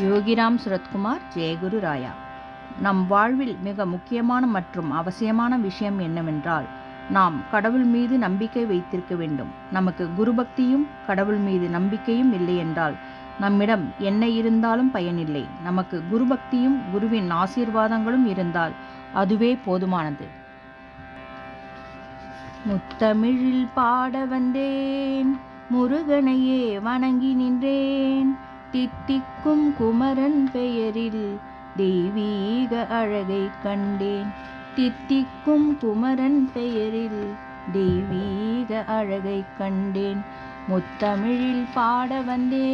யோகிராம் சுரத்குமார், ஜெயகுரு ராயா. நம் வாழ்வில் மிக முக்கியமான மற்றும் அவசியமான விஷயம் என்னவென்றால், நாம் கடவுள் மீது நம்பிக்கை வைத்திருக்க வேண்டும். நமக்கு குரு பக்தியும் கடவுள் மீது நம்பிக்கையும் இல்லை என்றால் நம்மிடம் என்ன இருந்தாலும் பயனில்லை. நமக்கு குரு பக்தியும் குருவின் ஆசீர்வாதங்களும் இருந்தால் அதுவே போதுமானது. முத்தமிழில் பாட வந்தேன், முருகனையே வணங்கி நின்றேன். தித்திக்கும் குமரன் பெயரில் தெய்வீக அழகை கண்டேன். தித்திக்கும் குமரன் பெயரில் தெய்வீக அழகை கண்டேன். முத்தமிழில் பாட வந்தேன்.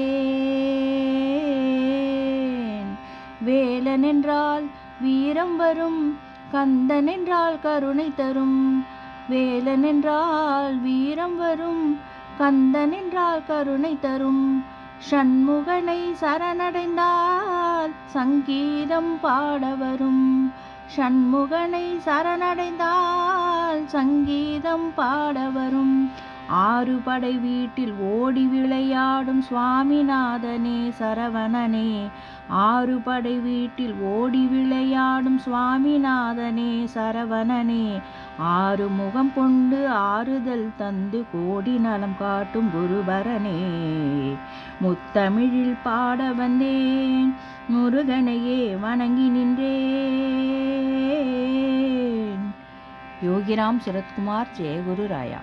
வேலன் என்றால் வீரம் வரும், கந்தன் என்றால் கருணை தரும். வேலன் என்றால் வீரம் வரும், கந்தன் என்றால் கருணை தரும். ஷண்முகனை சரணடைந்தால் சங்கீதம் பாட வரும். ஷண்முகனை சரணடைந்தால் சங்கீதம் பாட வரும். ஆறு படை வீட்டில் ஓடி விளையாடும் சுவாமிநாதனே சரவணனே. ஆறு படை வீட்டில் ஓடி விளையாடும் சுவாமிநாதனே சரவணனே. ஆறு முகம் கொண்டு ஆறுதல் தந்து கோடி நலம் காட்டும் குருபரனே. முத்தமிழில் பாட வந்தேன், முருகனையே வணங்கி நின்றேன். யோகிராம் சுரத்குமார், ஜெயகுரு ராயா.